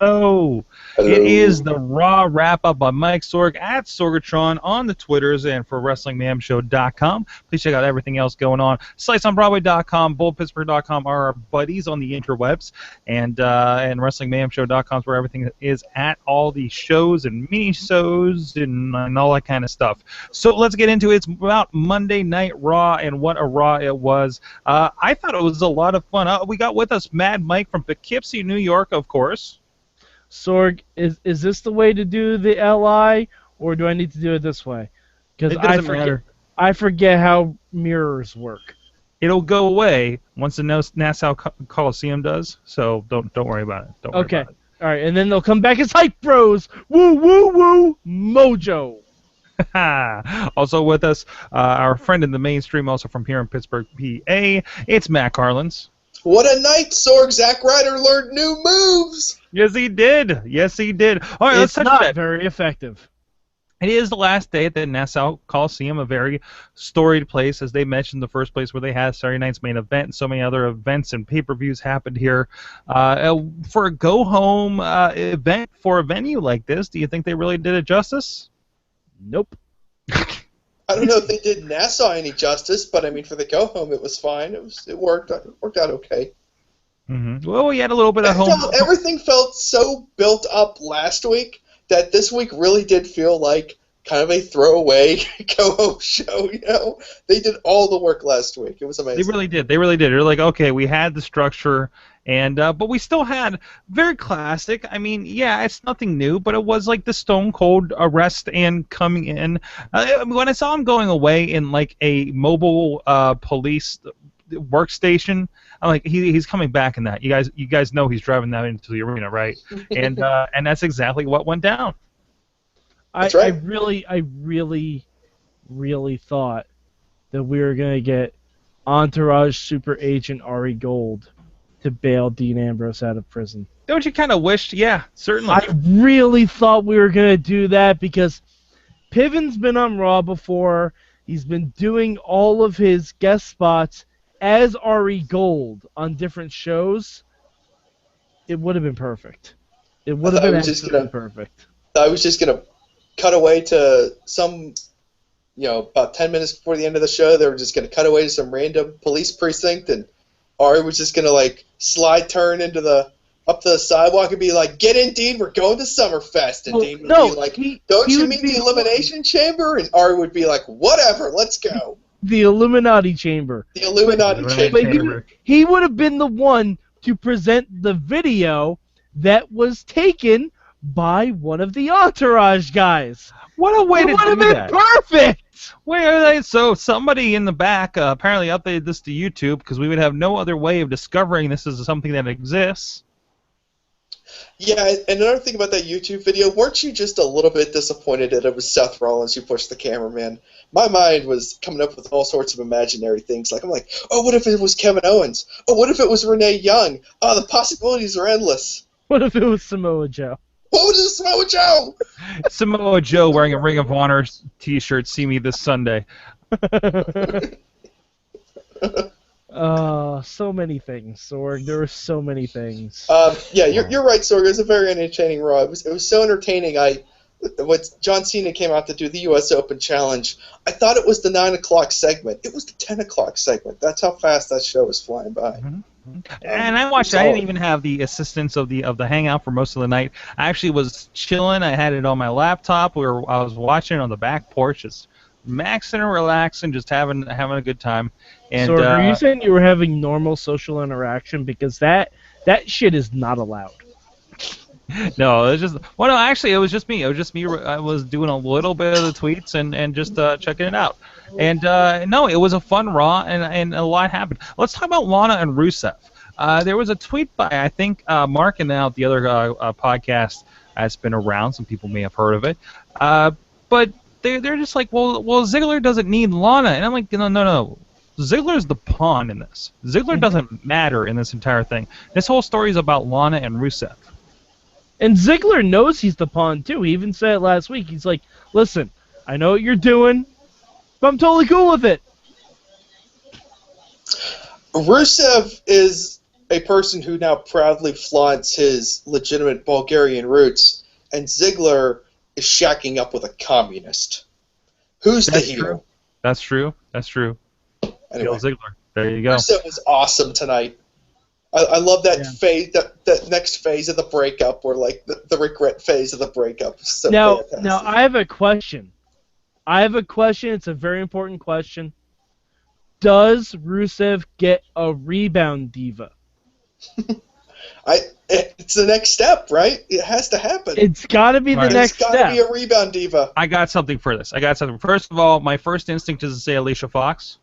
Hello. It is the Raw Wrap Up by Mike Sorg at Sorgatron on the Twitters and for WrestlingMayhemShow.com. Please check out everything else going on. SliceOnBroadway.com, BoldPittsburgh.com are our buddies on the interwebs, and WrestlingMayhemShow.com is where everything is at, all the shows and mini-shows and all that kind of stuff. So let's get into it. It's about Monday Night Raw and what a Raw it was. I thought it was a lot of fun. We got with us Mad Mike from Poughkeepsie, New York, of course. Sorg, is this the way to do the LI, or do I need to do it this way? Because I forget how mirrors work. It'll go away once the Nassau Coliseum does, so don't worry about it. Don't worry about it. All right, and then they'll come back as Hype Bros. Woo, woo, woo, mojo. Also with us, our friend in the mainstream, also from here in Pittsburgh, PA, it's Matt Carlins. What a night, Sorg. Zack Ryder learned new moves. Yes, he did. Yes, he did. All right, let's touch not that. Very effective. It is the last day at the Nassau Coliseum, a very storied place, as they mentioned, the first place where they had Saturday night's main event, and so many other events and pay-per-views happened here. For a go-home event for a venue like this, do you think they really did it justice? Nope. I don't know if they did Nassau any justice, but I mean, for the go-home, it was fine. It worked out okay. Mm-hmm. Well, we had a little bit of home. Everything felt so built up last week that this week really did feel like kind of a throwaway go-home show. You know, they did all the work last week. It was amazing. They really did. They really did. They're like, okay, we had the structure. And but we still had very classic. I mean, yeah, it's nothing new, but it was like the Stone Cold arrest and coming in. When I saw him going away in like a mobile police workstation, I'm like, he's coming back in that. You guys know he's driving that into the arena, right? And that's exactly what went down. That's right. I really thought that we were gonna get Entourage Super Agent Ari Gold to bail Dean Ambrose out of prison. Don't you kind of wish? Yeah, certainly. I really thought we were going to do that because Piven's been on Raw before. He's been doing all of his guest spots as Ari Gold on different shows. It would have been perfect. It would have been absolutely perfect. I was just going to cut away to some, about 10 minutes before the end of the show, they were just going to cut away to some random police precinct, and Ari was just going to, slide turn up the sidewalk and be like, "Get in, Dean, we're going to Summerfest." And Dean would be like, "Don't you mean the Elimination Chamber?" And Ari would be like, "Whatever, let's go." The Illuminati Chamber. The Illuminati Chamber. But he would have been the one to present the video that was taken by one of the Entourage guys. What a way to do that. It would have been perfect! So somebody in the back apparently updated this to YouTube because we would have no other way of discovering this as something that exists. Yeah, and another thing about that YouTube video, weren't you just a little bit disappointed that it was Seth Rollins who pushed the cameraman? My mind was coming up with all sorts of imaginary things. I'm like, oh, what if it was Kevin Owens? Oh, what if it was Renee Young? Oh, the possibilities are endless. What if it was Samoa Joe? What was Samoa Joe? Samoa Joe wearing a Ring of Honor t-shirt, see me this Sunday. So many things, Sorg. There were so many things. Yeah, you're right, Sorg. It was a very entertaining Raw. It was so entertaining. When John Cena came out to do the U.S. Open Challenge, I thought it was the 9 o'clock segment. It was the 10 o'clock segment. That's how fast that show was flying by. Mm-hmm. And I watched. I didn't even have the assistance of the hangout for most of the night. I actually was chilling. I had it on my laptop. I was watching it on the back porch, just maxing and relaxing, just having a good time. And so, are you saying you were having normal social interaction? Because that shit is not allowed. No, it was just. Well, no, actually, it was just me. It was just me. I was doing a little bit of the tweets and just checking it out. And no, it was a fun Raw, and a lot happened. Let's talk about Lana and Rusev. There was a tweet by, I think, Mark and now the other podcast that's been around. Some people may have heard of it. But they're just like, well, Ziggler doesn't need Lana. And I'm like, no. Ziggler's the pawn in this. Ziggler doesn't matter in this entire thing. This whole story is about Lana and Rusev. And Ziggler knows he's the pawn, too. He even said it last week. He's like, listen, I know what you're doing, but I'm totally cool with it. Rusev is a person who now proudly flaunts his legitimate Bulgarian roots, and Ziggler is shacking up with a communist. Who's the heel? True. That's true. That's true. Anyway, Ziggler. There you go. Rusev was awesome tonight. I love that phase, that next phase of the breakup, or like the regret phase of the breakup. So fantastic. Now I have a question. It's a very important question. Does Rusev get a Rebound Diva? It's the next step, right? It has to happen. It's got to be the next step. It's got to be a Rebound Diva. I got something for this. First of all, my first instinct is to say Alicia Fox.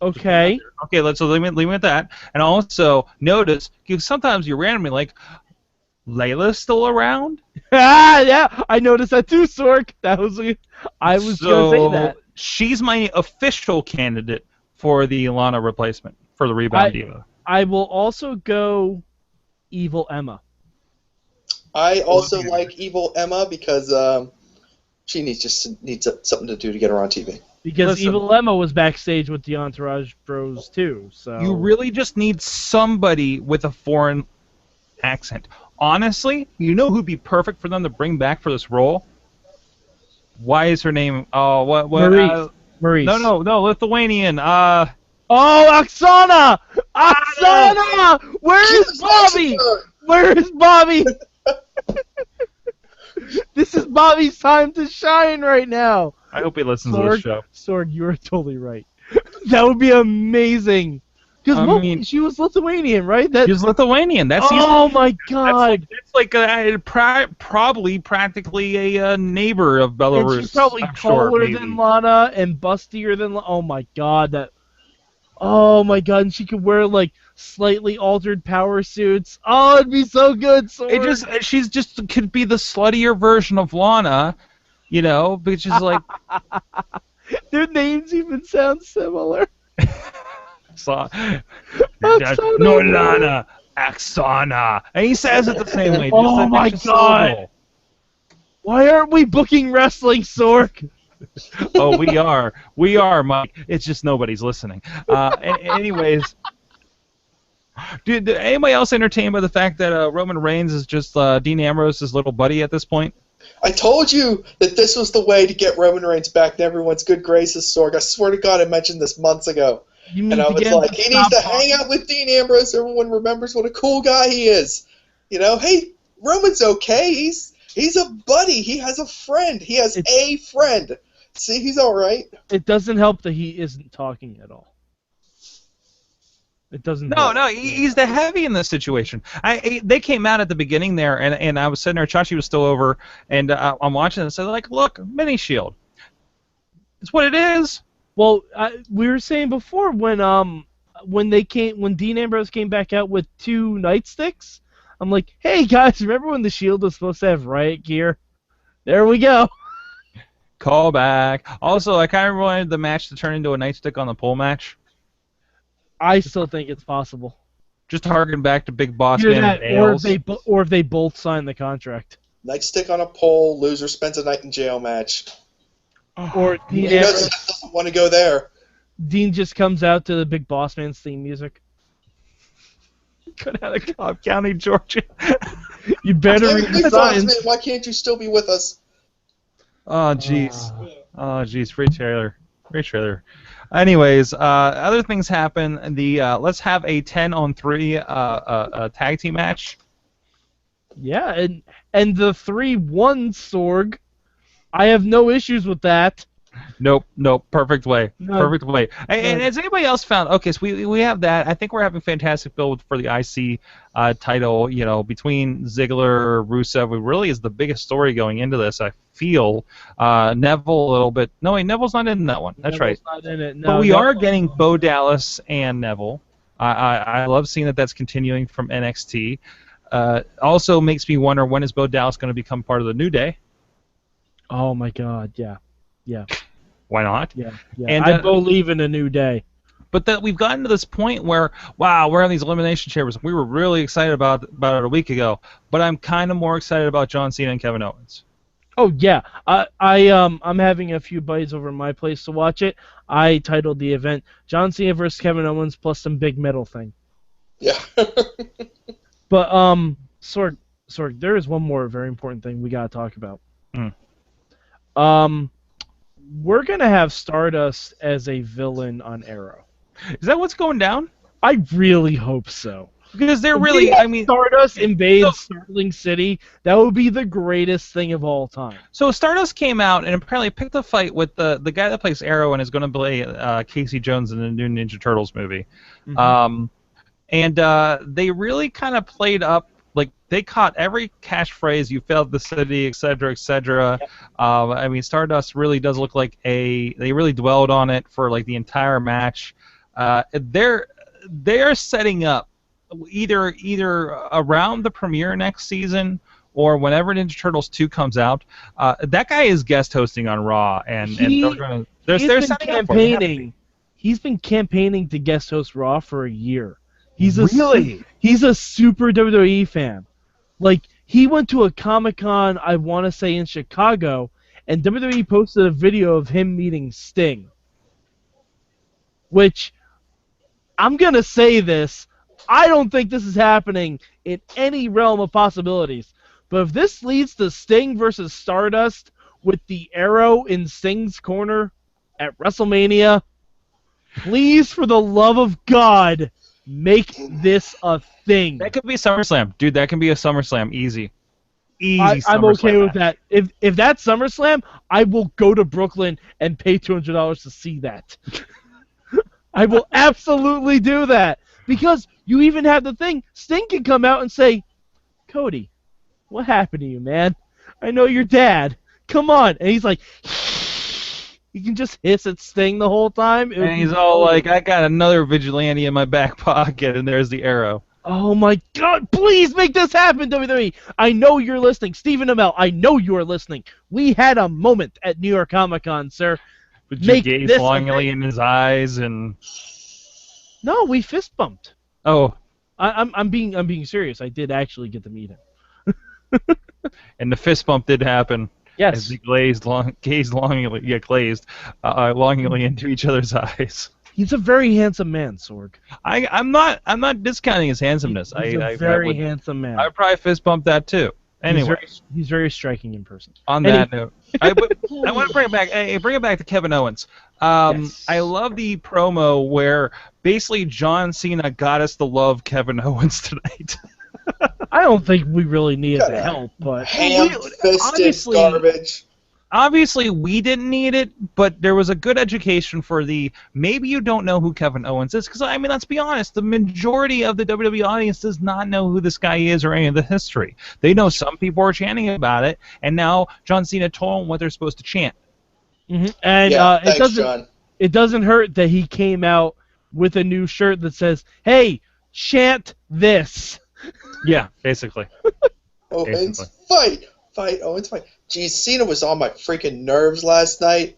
Okay. Okay, let's leave it at that. And also, notice, because sometimes you're randomly like, Layla's still around? Yeah, I noticed that too, Sorg. I was going to say that. She's my official candidate for the Lana replacement, for the Rebound Diva. I will also go Evil Emma. I also like Evil Emma because she needs something to do to get her on TV. Because Evil Emma was backstage with the Entourage Bros too. So you really just need somebody with a foreign accent. Honestly, you know who'd be perfect for them to bring back for this role? Why is her name? Oh, what? Maurice. No, Lithuanian. Oh, Oksana! Oksana! Where is Bobby? Where is Bobby? This is Bobby's time to shine right now. I hope he listens to this show. Sorg, you're totally right. That would be amazing. Because she was Lithuanian, right? She was Lithuanian. Oh my God! That's like probably practically a neighbor of Belarus. And she's probably taller than Lana and bustier than Lana. Oh my God! Oh my God! And she could wear like slightly altered power suits. Oh, it'd be so good. Sorg. She's just could be the sluttier version of Lana, you know, which is like their names even sound similar. No, Lana, Oksana, and he says it the same way. Oh my God! Why aren't we booking wrestling, Sorg? Oh, we are, Mike. It's just nobody's listening. Anyways, did anybody else entertained by the fact that Roman Reigns is just Dean Ambrose's little buddy at this point? I told you that this was the way to get Roman Reigns back in everyone's good graces, Sorg. I swear to God, I mentioned this months ago. And I was like, he needs to hang out with Dean Ambrose so everyone remembers what a cool guy he is. You know, hey, Roman's okay. He's a buddy. He has a friend. He has a friend. See, he's all right. It doesn't help that he isn't talking at all. It doesn't. No, he's the heavy in this situation. They came out at the beginning there, and I was sitting there. Chachi was still over, and I'm watching it. And so like, look, mini shield. It's what it is. Well, we were saying before when Dean Ambrose came back out with 2 nightsticks, I'm like, hey guys, remember when the Shield was supposed to have riot gear? There we go. Call back. Also, I kind of wanted the match to turn into a nightstick on the pole match. I still think it's possible. Just harken back to Big Boss Man and Nails. Or if they both sign the contract. Nightstick on a pole, loser spends a night in jail match. Or Dean doesn't want to go there. Dean just comes out to the Big Boss Man's theme music. Cut out of Cobb County, Georgia. You better read the signs. Why can't you still be with us? Oh, jeez. Free trailer. Anyways, other things happen. Let's have a 10-on-3 tag team match. Yeah, and the 3-1 Sorg. I have no issues with that. Nope. Perfect way. No. Perfect way. And has anybody else found? Okay, so we have that. I think we're having fantastic build for the IC title. You know, between Ziggler, Rusev, it really is the biggest story going into this. I feel Neville a little bit. No, wait, Neville's not in that one. That's Neville's right. Not in it. No, but we are getting Bo Dallas and Neville. I love seeing that that's continuing from NXT. Also makes me wonder, when is Bo Dallas going to become part of the New Day? Oh my God! Yeah. Why not? Yeah. And I believe in a New Day. But that we've gotten to this point where, wow, we're on these elimination chambers. We were really excited about it a week ago, but I'm kind of more excited about John Cena and Kevin Owens. Oh yeah, I'm having a few buddies over at my place to watch it. I titled the event John Cena vs. Kevin Owens plus some big metal thing. Yeah. But Sorg, there is one more very important thing we gotta talk about. Mm. We're gonna have Stardust as a villain on Arrow. Is that what's going down? I really hope so. Because they're If really, we had I mean, Stardust invade so- Starling City, that would be the greatest thing of all time. So Stardust came out and apparently picked a fight with the guy that plays Arrow and is going to play Casey Jones in the new Ninja Turtles movie. Mhm. They really kind of played up, like they caught every catchphrase, "You failed the city," etc., etc. Yep. I mean, Stardust really does look like they really dwelled on it for like the entire match. They're setting up either around the premiere next season or whenever Ninja Turtles 2 comes out. That guy is guest hosting on Raw, and they're He's been setting up for it. campaigning. He's been campaigning to guest host Raw for a year. He's Really? He's a super WWE fan. Like, he went to a Comic-Con, I want to say in Chicago, and WWE posted a video of him meeting Sting. Which, I'm going to say this, I don't think this is happening in any realm of possibilities. But if this leads to Sting versus Stardust with the Arrow in Sting's corner at WrestleMania, please, for the love of God, make this a thing. That could be SummerSlam, dude. That can be a SummerSlam, easy. I'm okay SummerSlam with match. that. If that's SummerSlam, I will go to Brooklyn and pay $200 to see that. I will absolutely do that. Because you even have the thing, Sting can come out and say, Cody, what happened to you, man? I know your dad. Come on. And he's like, you can just hiss at Sting the whole time. And he's all like, I got another vigilante in my back pocket, and there's the Arrow. Oh my God, please make this happen, WWE. I know you're listening. Stephen Amell, I know you're listening. We had a moment at New York Comic Con, sir. With your Make gaze this longingly in his eyes, and... No, we fist bumped. Oh. I'm being serious. I did actually get to meet him. And the fist bump did happen. Yes. As they gazed longingly into each other's eyes. He's a very handsome man, Sorg. I'm not discounting his handsomeness. He's a very handsome man. I would probably fist bump that too. Anyway, he's very striking in person. on that note, I want to bring it back. Bring it back to Kevin Owens. Yes. I love the promo where basically John Cena got us to love Kevin Owens tonight. I don't think we really needed the help, but ham-fisted garbage. Obviously, we didn't need it, but there was a good education for the maybe you don't know who Kevin Owens is. Because, I mean, let's be honest, the majority of the WWE audience does not know who this guy is or any of the history. They know some people are chanting about it, and now John Cena told them what they're supposed to chant. Mm-hmm. And thanks, John. It doesn't hurt that he came out with a new shirt that says, hey, chant this. Yeah, basically. Owens, fight! Fight, Owens, fight. Geez, Cena was on my freaking nerves last night.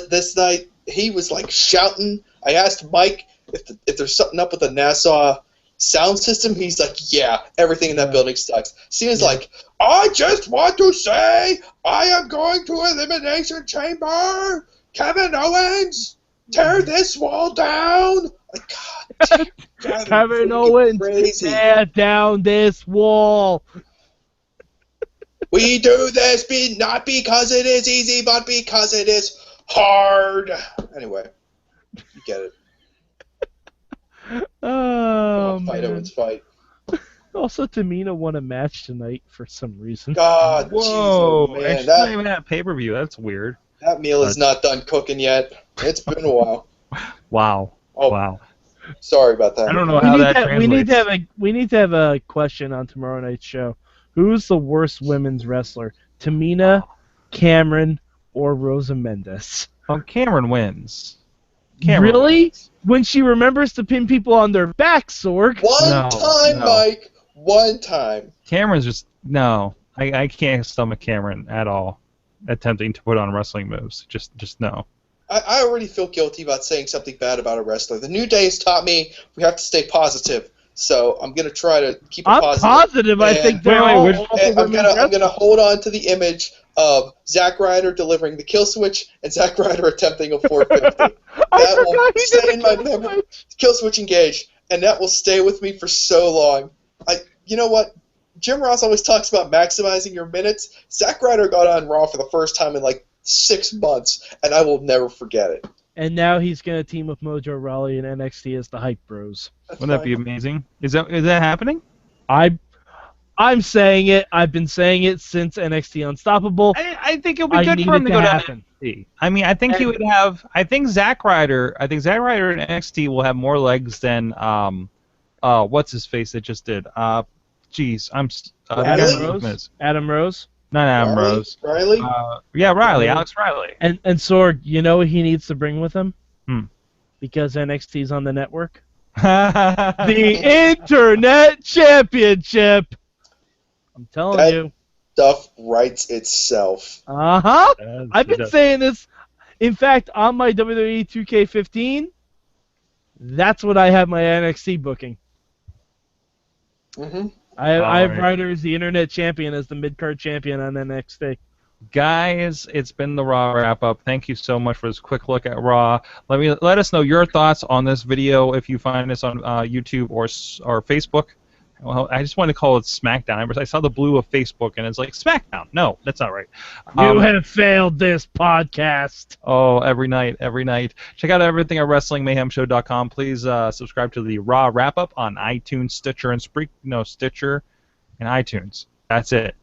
This night, he was like shouting. I asked Mike if there's something up with the Nassau sound system. He's like, yeah, everything in that building sucks. Cena's like, I just want to say I am going to Elimination Chamber. Kevin Owens, tear this wall down. Like, God, Kevin Owens, crazy. tear down this wall. We do this not because it is easy, but because it is hard. Anyway, you get it. Oh, Fight, man. Owens, fight. Also, Tamina won a match tonight for some reason. God, Whoa, jeez, oh, man, actually, not even at pay-per-view. That's weird. that meal is not done cooking yet. It's been a while. Wow. Oh, Wow. sorry about that. I don't know how that we need translates. we need to have a question on tomorrow night's show. Who's the worst women's wrestler? Tamina, Cameron, or Rosa Mendes? Well, Cameron wins. Cameron Really? wins. When she remembers to pin people on their back, Sorg. One time, no. Mike. One time. Cameron's just no. I can't stomach Cameron at all. Attempting to put on wrestling moves, just no. I already feel guilty about saying something bad about a wrestler. The New Day has taught me we have to stay positive. So I'm gonna try to keep it I'm positive. positive. I think they're Wait, all which- awful And I'm women's gonna hold on to the image of Zack Ryder delivering the kill switch and Zack Ryder attempting a 450. I That will forgot he stay did in my the memory. Kill switch engaged. and that will stay with me for so long. You know what? Jim Ross always talks about maximizing your minutes. Zack Ryder got on Raw for the first time in like 6 months, and I will never forget it. And now he's going to team with Mojo Rawley and NXT as the Hype Bros. Wouldn't that be amazing? Is that happening? I'm saying it. I've been saying it since NXT Unstoppable. I think it would be good for him to go to NXT. I mean, I think he would have. I think Zack Ryder in NXT will have more legs than what's his face that just did. Adam Rose. Adam Rose. Not Adam Rose. Riley. Alex Riley. And Sorg, you know what he needs to bring with him? Hmm. Because NXT's on the network. The Internet Championship. I'm telling you. Stuff writes itself. Uh-huh. I've been saying this. In fact, on my WWE 2K15, that's what I have my NXT booking. Mm-hmm. I have Ryder as the Internet Champion, as the mid-card champion on NXT. Guys, it's been the Raw Wrap-Up. Thank you so much for this quick look at Raw. Let us know your thoughts on this video if you find us on YouTube or Facebook. Well, I just want to call it SmackDown. I saw the blue of Facebook, and it's like, SmackDown. No, that's not right. You have failed this podcast. Oh, every night. Check out everything at WrestlingMayhemShow.com. Please subscribe to the Raw Wrap-Up on iTunes, Stitcher, and Stitcher and iTunes. That's it.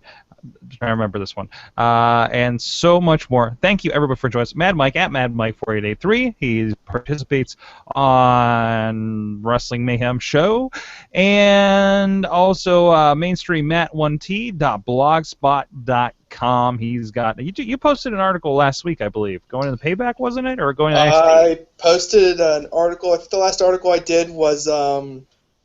I'm trying to remember this one. And so much more. Thank you, everybody, for joining us. Mad Mike at MadMike4883. He participates on Wrestling Mayhem Show. And also mainstreammatt1t.blogspot.com. He's got... You posted an article last week, I believe. Going into the Payback, wasn't it? Or going to NXT? I posted an article. I think the last article I did was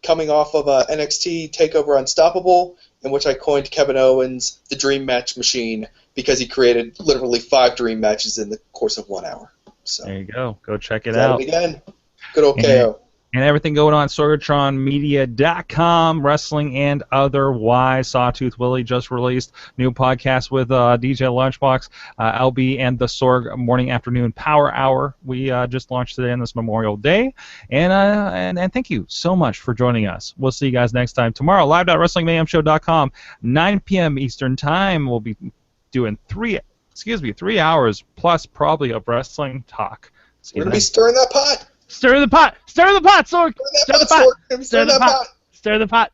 coming off of NXT TakeOver Unstoppable, in which I coined Kevin Owens the Dream Match Machine because he created literally 5 dream matches in the course of 1 hour. So there you go. Go check it out. Again. Good old KO. And everything going on SorgatronMedia.com, wrestling and otherwise. Sawtooth Willie just released new podcast with DJ Lunchbox, LB, and the Sorg Morning Afternoon Power Hour. We just launched today on this Memorial Day. And thank you so much for joining us. We'll see you guys next time. Tomorrow, live.wrestlingmayhemshow.com, 9 p.m. Eastern Time. We'll be doing 3 hours plus probably of wrestling talk. We're going to be stirring that pot. Stir the pot! Stir the pot, Sorg! Stir the pot! Stir the pot! Stir the pot!